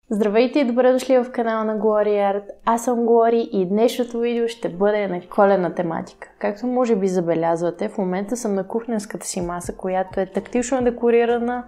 Здравейте и добре дошли в канала на Glory Art. Аз съм Glory и днешното видео ще бъде на коледна тематика. Както може би забелязвате, в момента съм на кухненската си маса, която е тактично декорирана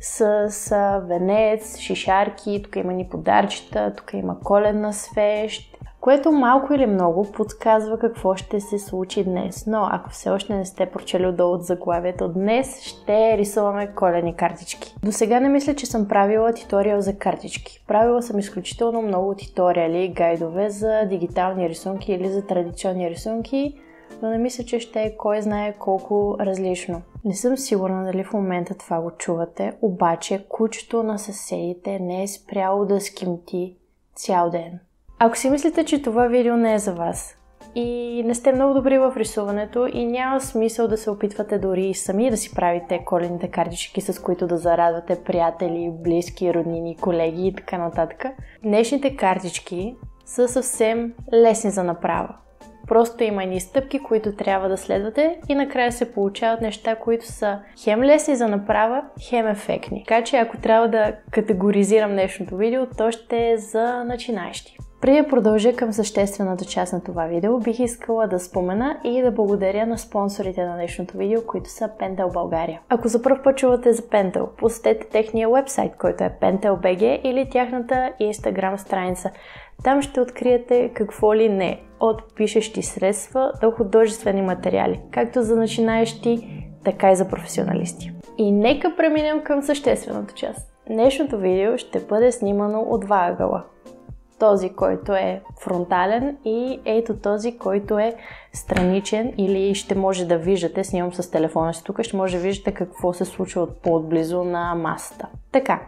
с венец, шишарки, тук има ни подарчета, тук има коледна свещ, което малко или много подсказва какво ще се случи днес. Но ако все още не сте прочели отдолу от заглавието, днес ще рисуваме коледни картички. До сега не мисля, че съм правила туториал за картички. Правила съм изключително много туториали и гайдове за дигитални рисунки или за традиционни рисунки, но не мисля, че ще е кой знае колко различно. Не съм сигурна дали в момента това го чувате, обаче кучето на съседите не е спряло да скимти цял ден. Ако си мислите, че това видео не е за вас и не сте много добри в рисуването и няма смисъл да се опитвате дори и сами да си правите коледните картички, с които да зарадвате приятели, близки, роднини, колеги и така нататък, днешните картички са съвсем лесни за направа. Просто има едни стъпки, които трябва да следвате и накрая се получават неща, които са хем лесни за направа, хем ефектни. Така че ако трябва да категоризирам днешното видео, то ще е за начинаещи. Преди да продължа към съществената част на това видео, бих искала да спомена и да благодаря на спонсорите на днешното видео, които са Pentel България. Ако за първ път чувате за Pentel, посетете техния уебсайт, който е pentel.bg или тяхната Instagram страница. Там ще откриете какво ли не, от пишещи средства до художествени материали, както за начинаещи, така и за професионалисти. И нека преминем към съществената част. Днешното видео ще бъде снимано от два ъгъла. Този, който е фронтален и ето този, който е страничен или ще може да виждате, снимам с телефона си тук, ще може да виждате какво се случва от по-отблизо на масата. Така,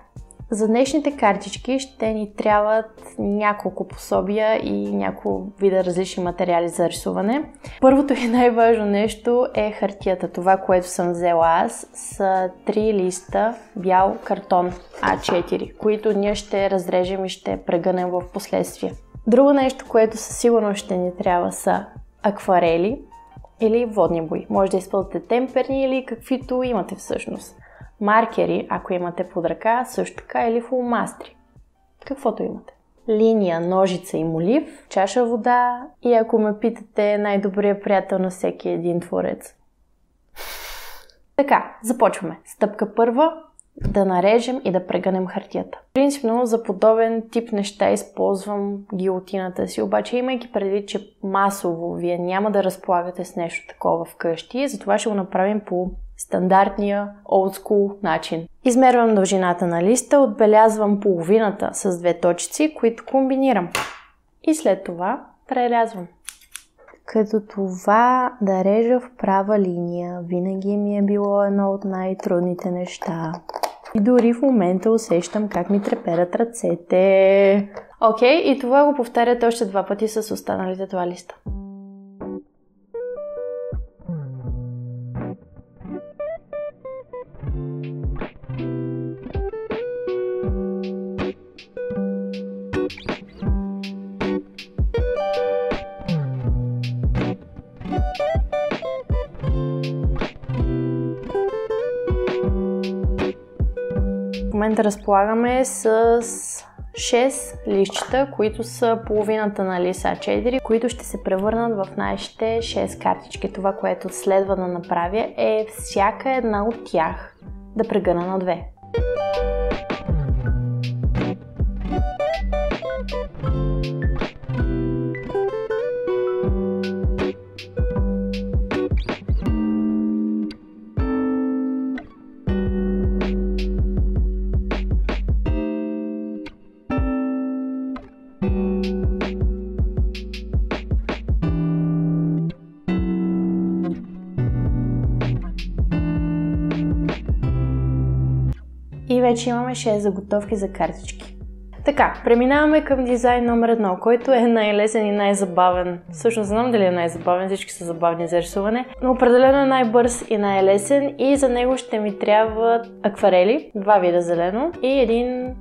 за днешните картички ще ни трябват няколко пособия и няколко вида различни материали за рисуване. Първото и най-важно нещо е хартията. Това, което съм взела аз, са 3 листа бял картон А4, които ние ще разрежем и ще прегънем в последствие. Друго нещо, което със сигурност ще ни трябва, са акварели или водни бои. Може да използвате темперни или каквито имате всъщност. Маркери, ако имате под ръка, също така или фломастри. Каквото имате. Линия, ножица и молив, чаша вода и ако ме питате, най-добрият приятел на всеки един творец. Така, започваме. Стъпка първа – да нарежем и да прегънем хартията. Принципно за подобен тип неща използвам гилотината си, обаче имайки предвид, че масово вие няма да разполагате с нещо такова вкъщи, затова ще го направим по стандартния old school начин. Измервам дължината на листа, отбелязвам половината с две точици, които комбинирам. И след това прерязвам. Като това да режа в права линия винаги ми е било едно от най-трудните неща. И дори в момента усещам как ми треперят ръцете. Окей, и това го повтаряте още 2 пъти с останалите 2 листа. В момента разполагаме с 6 листчета, които са половината на лист А4, които ще се превърнат в нашите 6 картички. Това, което следва да направя, е всяка една от тях да прегъна на 2. И вече имаме 6 заготовки за картички. Така, преминаваме към дизайн номер 1, който е най-лесен и най-забавен. Всъщност знам дали е най-забавен, всички са забавни за рисуване, но определено е най-бърз и най-лесен и за него ще ми трябват акварели, 2 вида зелено и един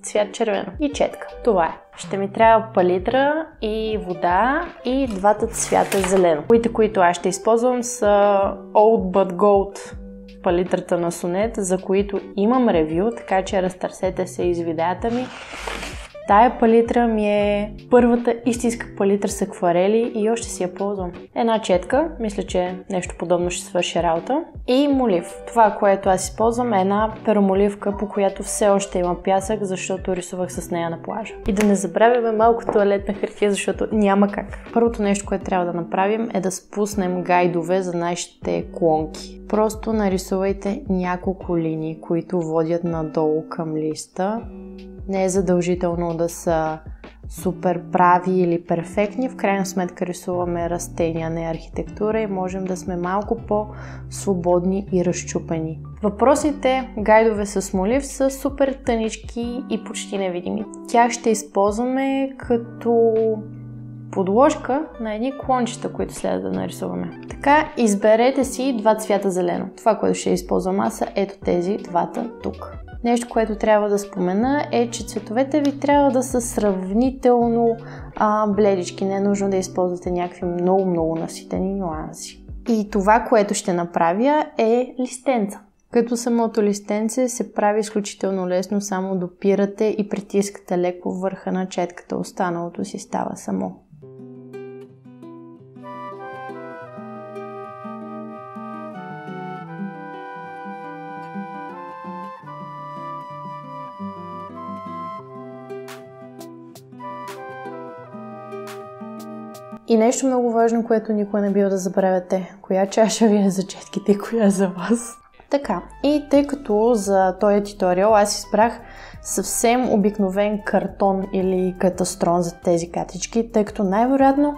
цвят червено и четка. Това е. Ще ми трябва палитра и вода и 2 цвята зелено. Които аз ще използвам са Old But Gold палитрата на Сонет, за които имам ревю, така че разтърсете се из видеята ми. Тая палитра ми е първата истинска палитра с акварели и още си я ползвам. Една четка, мисля, че нещо подобно ще свърши работа. И молив. Това, което аз използвам, е една перомоливка, по която все още има пясък, защото рисувах с нея на плажа. И да не забравяме малко тоалетна хартия, защото няма как. Първото нещо, което трябва да направим, е да спуснем гайдове за нашите клонки. Просто нарисувайте няколко линии, които водят надолу към листа. Не е задължително да са супер прави или перфектни. В крайна сметка рисуваме растения, не архитектура и можем да сме малко по-свободни и разчупени. Въпросите гайдове с молив са супер тънички и почти невидими. Тях ще използваме като подложка на едни клончета, които следва да нарисуваме. Така, изберете си два цвята зелено. Това, което ще използвам аз, са ето тези двата тук. Нещо, което трябва да спомена е, че цветовете ви трябва да са сравнително бледички. Не е нужно да използвате някакви много наситени нюанси. И това, което ще направя е листенца. Като самото листенце се прави изключително лесно, само допирате и притискате леко върха на четката, останалото си става само. И нещо много важно, което никога не бива да забравяте. Коя чаша ви е за четките и коя за вас. Така, и тъй като за този туториал аз избрах съвсем обикновен картон или катастрон за тези катички, тъй като най-вероятно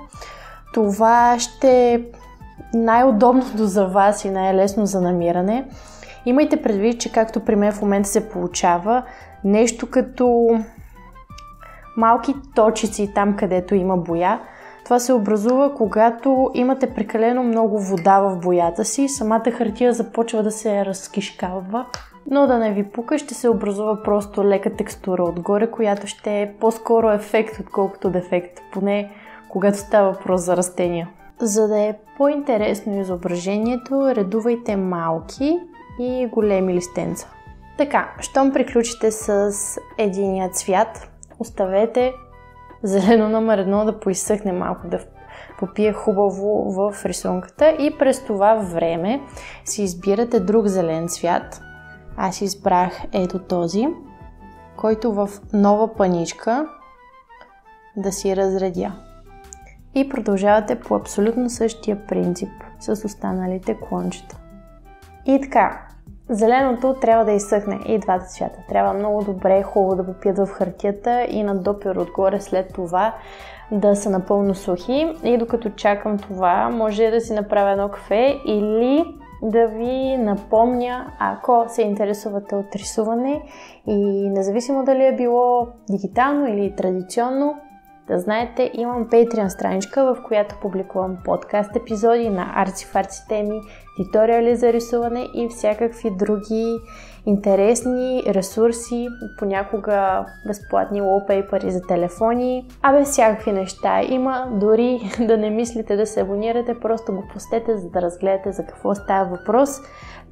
това ще е най-удобното за вас и най-лесно за намиране. Имайте предвид, че както при мен в момента се получава нещо като малки точици там, където има боя. Това се образува, когато имате прекалено много вода в боята си, самата хартия започва да се разкишкава, но да не ви пука, ще се образува просто лека текстура отгоре, която ще е по-скоро ефект, отколкото дефект, поне когато става въпрос за растения. За да е по-интересно изображението, редувайте малки и големи листенца. Така, щом приключите с единия цвят, оставете зелено номер 1 да поизсъхне малко, да попие хубаво в рисунката и през това време си избирате друг зелен цвят. Аз избрах ето този, който в нова паничка да си разредя. И продължавате по абсолютно същия принцип с останалите клончета. И така, зеленото трябва да изсъхне и двата цвята. Трябва много добре, хубаво да попият в хартията и на допир отгоре след това да са напълно сухи. И докато чакам това, може да си направя едно кафе или да ви напомня, ако се интересувате от рисуване и независимо дали е било дигитално или традиционно, да знаете, имам Patreon страничка, в която публикувам подкаст епизоди на арци-фарци теми, туториали за рисуване и всякакви други интересни ресурси, понякога безплатни wallpaper за телефони, всякакви неща има, дори да не мислите да се абонирате, просто го пустете, за да разгледате за какво става въпрос.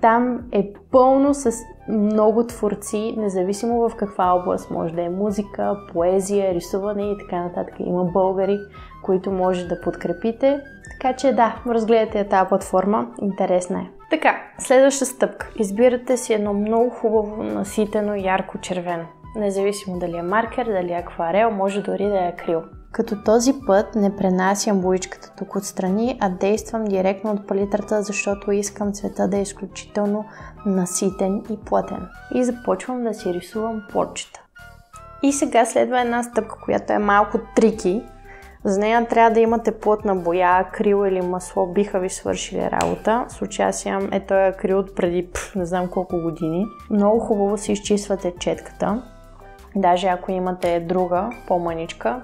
Там е пълно с много творци, независимо в каква област, може да е музика, поезия, рисуване и така нататък. Има българи, които може да подкрепите. Така че да, разгледайте тази платформа, интересна е. Така, следваща стъпка. Избирате си едно много хубаво, наситено, ярко червено. Независимо дали е маркер, дали е акварел, може дори да е акрил. Като този път не пренасям боичката тук отстрани, а действам директно от палитрата, защото искам цвета да е изключително наситен и плътен. И започвам да си рисувам плочета. И сега следва една стъпка, която е малко трики. За нея трябва да имате плътна боя, акрил или масло, биха ви свършили работа. В случая аз имам този акрил от преди не знам колко години. Много хубаво си изчиствате четката. Даже ако имате друга, по-мъничка,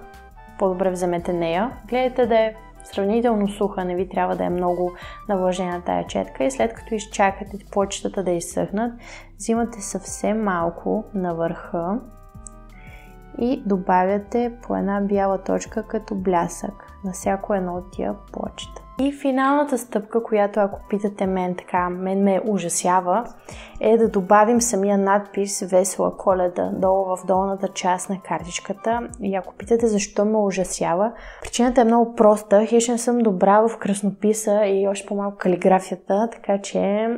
по-добре вземете нея. Гледайте да е сравнително суха, не ви трябва да е много навлажена тая четка и след като изчакате плочетата да изсъхнат, взимате съвсем малко на върха и добавяте по една бяла точка като блясък на всяко едно от тия плочета. И финалната стъпка, която ако питате мен, така, мен ме ужасява, е да добавим самия надпис Весела Коледа долу в долната част на картичката. И ако питате защо ме ужасява, причината е много проста. Хищ не съм добра в краснописа и още по-малко калиграфията, така че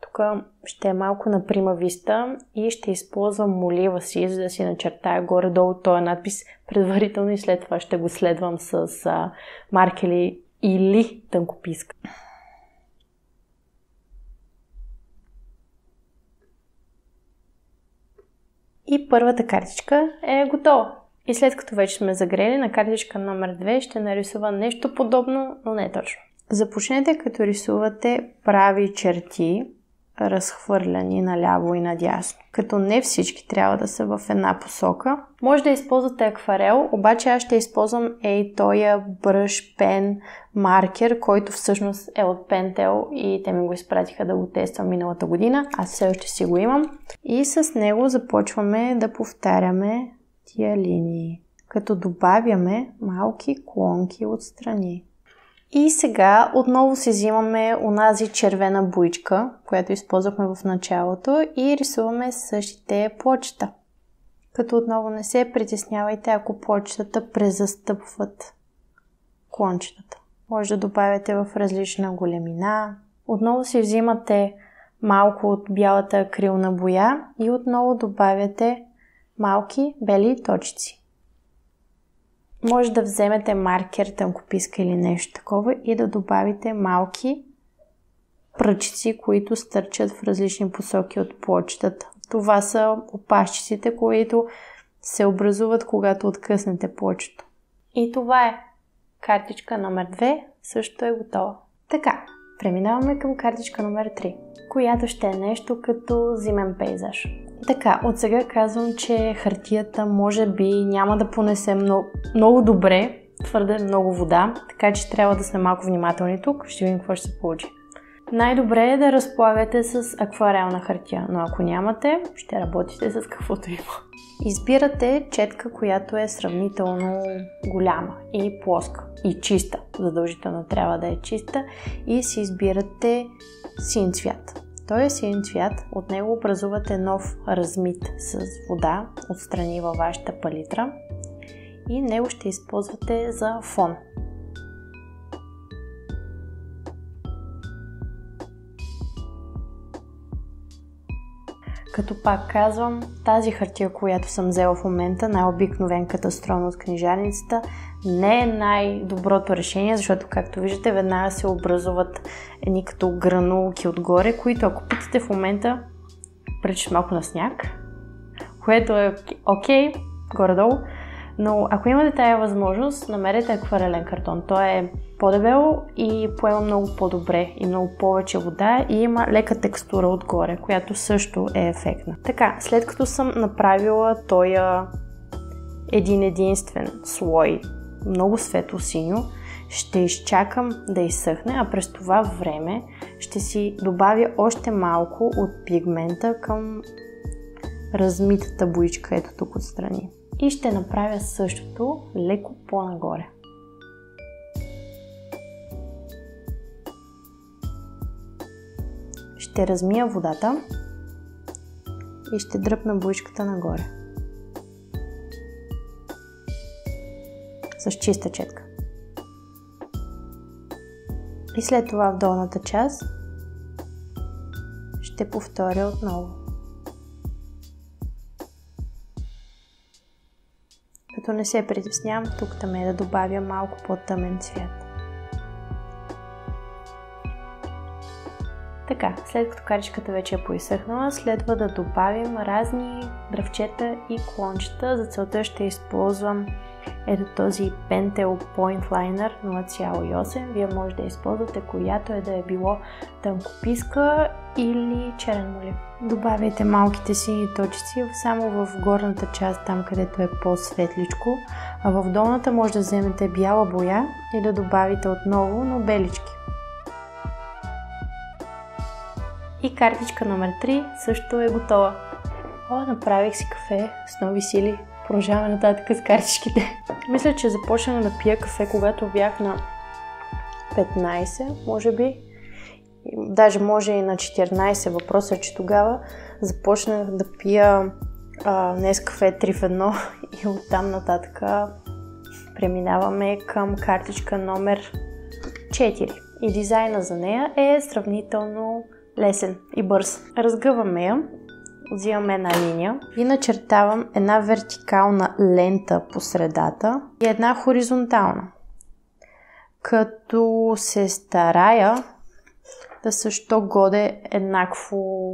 тук ще е малко на прима виста и ще използвам молива си, за да си начертая горе-долу този надпис предварително и след това ще го следвам с маркери или тънкописка. И първата картичка е готова. И след като вече сме загрели, на картичка номер 2 ще нарисува нещо подобно, но не точно. Започнете като рисувате прави черти, разхвърляни наляво и надясно. Като не всички трябва да са в една посока. Може да използвате акварел, обаче аз ще използвам тоя бръш пен маркер, който всъщност е от Pentel и те ми го изпратиха да го тествам миналата година. Аз все още си го имам. И с него започваме да повтаряме тия линии, като добавяме малки клонки отстрани. И сега отново си взимаме онази червена буйчка, която използвахме в началото и рисуваме същите плочета. Като отново не се притеснявайте, ако плочетата презастъпват клончетата. Може да добавяте в различна големина. Отново си взимате малко от бялата акрилна боя и отново добавяте малки бели точици. Може да вземете маркер, тънкописка или нещо такова и да добавите малки пръчици, които стърчат в различни посоки от плочетата. Това са опашчиците, които се образуват, когато откъснете плочето. И това е. Картичка номер 2 също е готова. Така, преминаваме към картичка номер 3, която ще е нещо като зимен пейзаж. Така, от сега казвам, че хартията може би няма да понесе много добре, твърде много вода, така че трябва да сме малко внимателни тук. Ще видим какво ще се получи. Най-добре е да разполагате с акварелна хартия, но ако нямате, ще работите с каквото има. Избирате четка, която е сравнително голяма и плоска и чиста. Задължително трябва да е чиста и си избирате син цвят. Той е син цвят, от него образувате нов размит с вода отстрани във вашата палитра и него ще използвате за фон. Като пак казвам, тази хартия, която съм взела в момента, най-обикновен катастрон от книжарницата, не е най-доброто решение, защото, както виждате, веднага се образуват едни като гранулки отгоре, които, ако питате в момента, приличат малко на сняг, което е окей, горе-долу, но ако имате тая възможност, намерете акварелен картон. Той е по-дебел и поема много по-добре и много повече вода и има лека текстура отгоре, която също е ефектна. Така, след като съм направила тоя един единствен слой, много светло-синьо, ще изчакам да изсъхне, а през това време ще си добавя още малко от пигмента към размитата боичка, ето тук отстрани. И ще направя същото леко по-нагоре. Ще размия водата и ще дръпна боичката нагоре. С чиста четка. И след това в долната част ще повторя отново. Като не се притеснявам, тук там е да добавя малко по-тъмен цвят. Така, след като каричката вече е поизсъхнала, следва да добавим разни дръвчета и клончета. За целта ще използвам ето този Pentel Point Liner 0,8. Вие може да използвате която е да е било тънкописка или черен молив. Добавяйте малките сини точици само в горната част, там където е по-светличко, а в долната може да вземете бяла боя и да добавите отново, но белички. И картичка номер 3 също е готова. Направих си кафе с нови сили. Продължаваме нататък с картичките. Мисля, че започнах да пия кафе, когато бях на 15, може би. Даже може и на 14. Въпросът е, че тогава започнах да пия Нескафе 3 в 1 и оттам нататък преминаваме към картичка номер 4. И дизайна за нея е сравнително лесен и бърз. Разгъваме я, взимаме една линия и начертавам една вертикална лента по средата и една хоризонтална. Като се старая да са що годе еднакво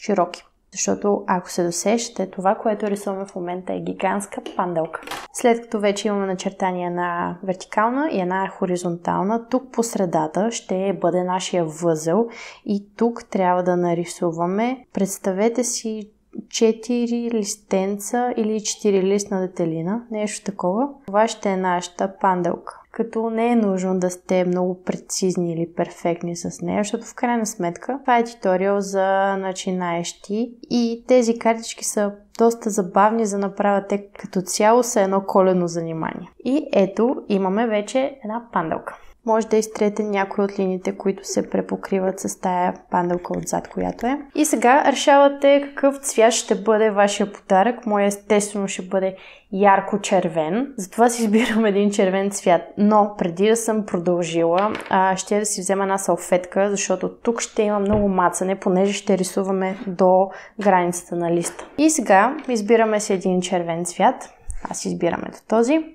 широки. Защото ако се досещате, това, което рисуваме в момента е гигантска панделка. След като вече имаме начертания на вертикална и една хоризонтална, тук по средата ще бъде нашия възел и тук трябва да нарисуваме, представете си 4 листенца или 4 листна детелина, нещо такова. Това ще е нашата панделка. Като не е нужно да сте много прецизни или перфектни с нея, защото в крайна сметка това е туториал за начинаещи и тези картички са доста забавни за направа. Те като цяло са едно коледно занимание. И ето имаме вече една панделка. Може да изтрете някои от линиите, които се препокриват с тая панделка отзад, която е. И сега решавате какъв цвят ще бъде вашия подарък. Моя естествено ще бъде ярко червен. Затова си избирам един червен цвят. Но преди да съм продължила, ще да си взема една салфетка, защото тук ще има много мацане, понеже ще рисуваме до границата на листа. И сега избираме си един червен цвят. Аз избирам ето този.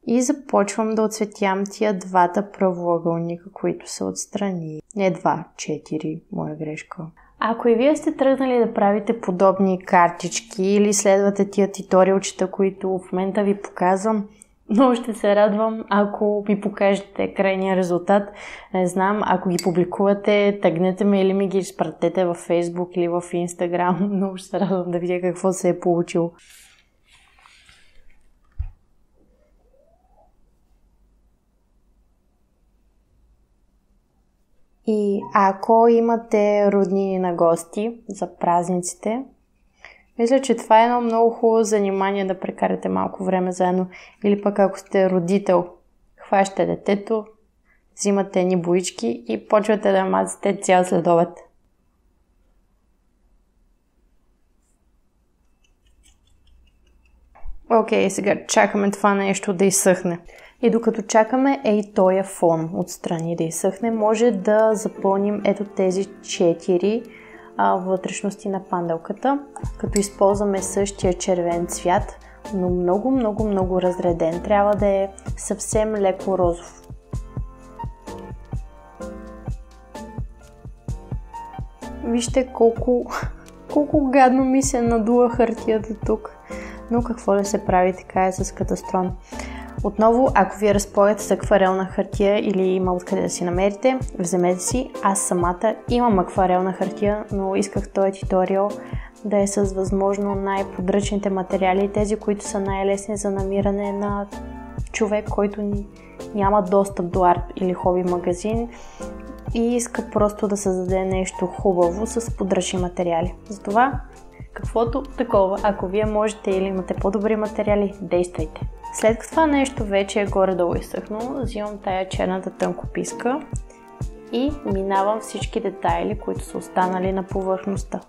И започвам да отцветявам тия двата правоъгълника, които са отстрани. Не 2, 4, моя грешка. Ако и вие сте тръгнали да правите подобни картички или следвате тия туториалчета, които в момента ви показвам, много ще се радвам, ако ми покажете крайния резултат. Не знам, ако ги публикувате, тагнете ме или ми ги изпратете във Facebook или в Instagram. Много ще се радвам да видя какво се е получило. И ако имате роднини на гости за празниците, мисля, че това е едно много хубаво занимание да прекарате малко време заедно. Или пък ако сте родител, хващате детето, взимате едни боички и почвате да мазате цял следобед. Окей, сега чакаме това нещо да изсъхне. И докато чакаме и този фон отстрани да изсъхне, може да запълним ето тези 4 вътрешности на панделката, като използваме същия червен цвят, но много разреден. Трябва да е съвсем леко розов. Вижте колко гадно ми се надува хартията тук. Но какво да се прави, така е с катастрон. Отново, ако вие разполагате с акварелна хартия или има откъде да си намерите, вземете си. Аз самата имам акварелна хартия, но исках този туториал да е с възможно най-подръчните материали, тези, които са най-лесни за намиране на човек, който няма достъп до арт или хоби магазин и иска просто да създаде нещо хубаво с подръчни материали. Затова, каквото такова, ако вие можете или имате по-добри материали, действайте. След като това нещо вече е горе-долу изсъхнало, взимам тая черната тънкописка и минавам всички детайли, които са останали на повърхността.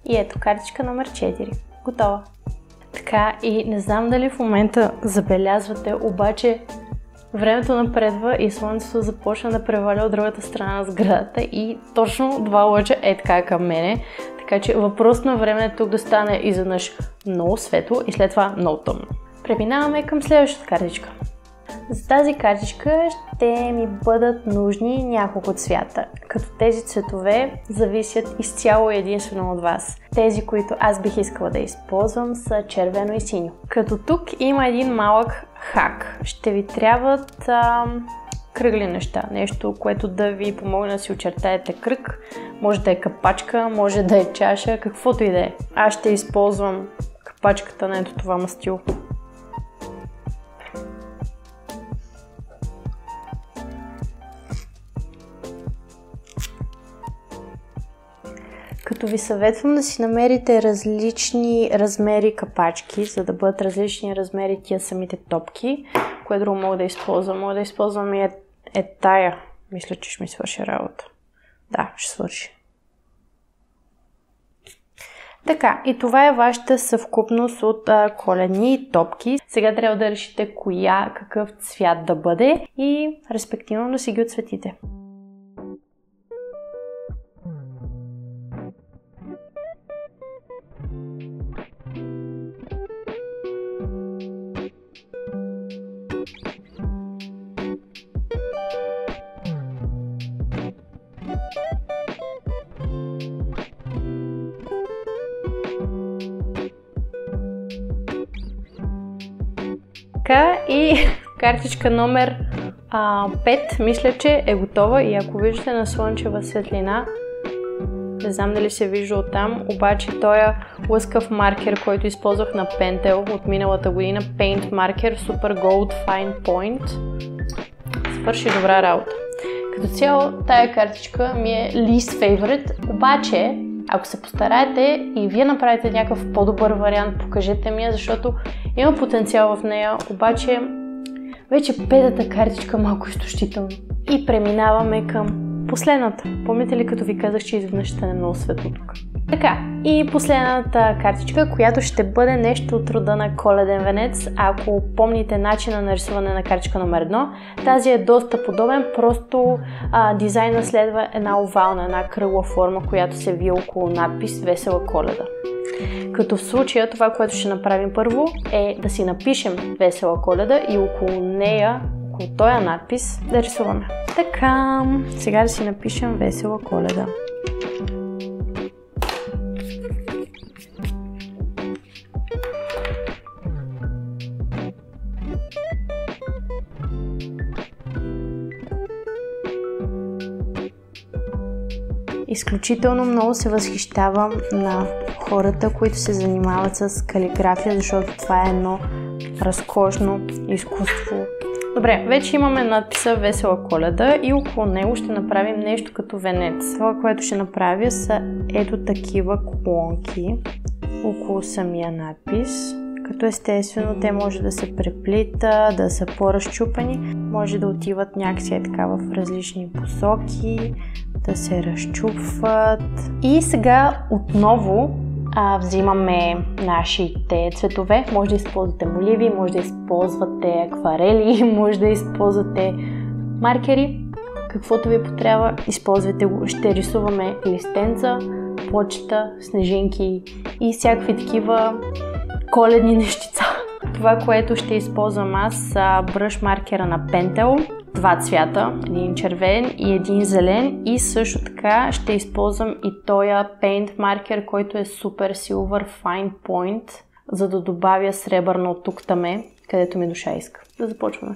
И ето картичка номер 4. Готова. Така, и не знам дали в момента забелязвате, обаче времето напредва и слънцето започна да преваля от другата страна на сградата и точно два лъча е така към мене. Така че въпрос на време е тук да стане изведнъж много светло и след това много тъмно. Преминаваме към следващата картичка. За тази картичка ще ми бъдат нужни няколко цвята, като тези цветове зависят изцяло единствено от вас. Тези, които аз бих искала да използвам, са червено и синьо. Като тук има един малък хак. Ще ви трябват кръгли неща, нещо, което да ви помогне да си очертаете кръг. Може да е капачка, може да е чаша, каквото и да е. Аз ще използвам капачката на ето това мастило. Като ви съветвам да си намерите различни размери капачки, за да бъдат различни размери тия самите топки. Кое друго мога да използвам? Мога да използвам и тая. Мисля, че ще ми свърши работа. Да, ще свърши. Така, и това е вашата съвкупност от коледни топки. Сега трябва да решите какъв цвят да бъде и респективно да си ги отцветите. И картичка номер 5, мисля, че е готова и ако виждате на слънчева светлина, не знам дали се вижда оттам, обаче този лъскав маркер, който използвах на Pentel от миналата година, Paint Marker Super Gold Fine Point, свърши добра работа. Като цяло тая картичка ми е least favorite, обаче ако се постараете и вие направите някакъв по-добър вариант, покажете ми я, защото има потенциал в нея, обаче вече петата картичка малко изтощително. И преминаваме към последната. Помните ли, като ви казах, че изведнъж ще стане много светло тук? Така, и последната картичка, която ще бъде нещо от рода на коледен венец. Ако помните начина на рисуване на картичка номер 1, тази е доста подобен, просто дизайна следва една овална, една кръгла форма, която се вие около надпис Весела Коледа. Като в случая това, което ще направим първо, е да си напишем Весела Коледа и около нея, около този надпис, да рисуваме. Така, сега да си напишем Весела Коледа. Изключително много се възхищавам на хората, които се занимават с калиграфия, защото това е едно разкошно изкуство. Добре, вече имаме надписа Весела Коледа и около него ще направим нещо като венец. Това, което ще направя, са ето такива клонки около самия надпис. Като естествено те може да се преплита, да са по-разчупани, може да отиват някакси така в различни посоки, да се разчупват. И сега отново взимаме нашите цветове. Може да използвате моливи, може да използвате акварели, може да използвате маркери. Каквото ви потрябва, използвайте го. Ще рисуваме листенца, плочета, снежинки и всякакви такива коледни нещица. Това, което ще използвам аз, са бръш маркера на Pentel. Два цвята, един червен и един зелен, и също така ще използвам и този Paint маркер, който е Super Silver Fine Point, за да добавя сребърно от тук-таме, където ми душа иска. Да започваме.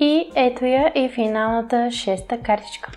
И ето я и финалната шеста картичка.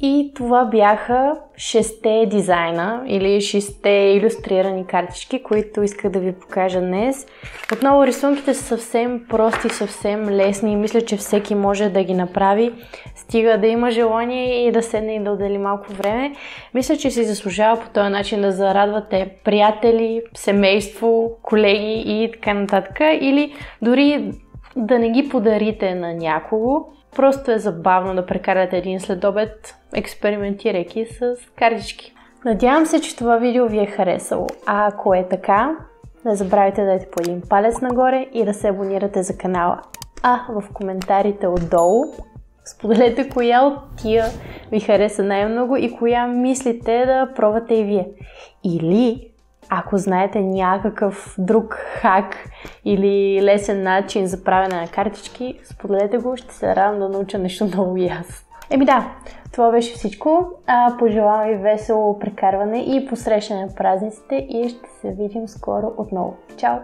И това бяха 6 дизайна или 6 илюстрирани картички, които исках да ви покажа днес. Отново рисунките са съвсем прости, съвсем лесни и мисля, че всеки може да ги направи. Стига да има желание и да седне и да отдели малко време. Мисля, че си заслужава по този начин да зарадвате приятели, семейство, колеги и така нататък. Или дори да не ги подарите на някого. Просто е забавно да прекарате един следобед, експериментирайки с картички. Надявам се, че това видео ви е харесало. А ако е така, не забравяйте да дадете по един палец нагоре и да се абонирате за канала. А в коментарите отдолу споделете коя от тия ви хареса най-много и коя мислите да пробвате и вие. Или ако знаете някакъв друг хак или лесен начин за правене на картички, споделете го, ще се радвам да науча нещо ново и аз. Еми да, това беше всичко. Пожелавам ви весело прекарване и посрещане на празниците и ще се видим скоро отново. Чао!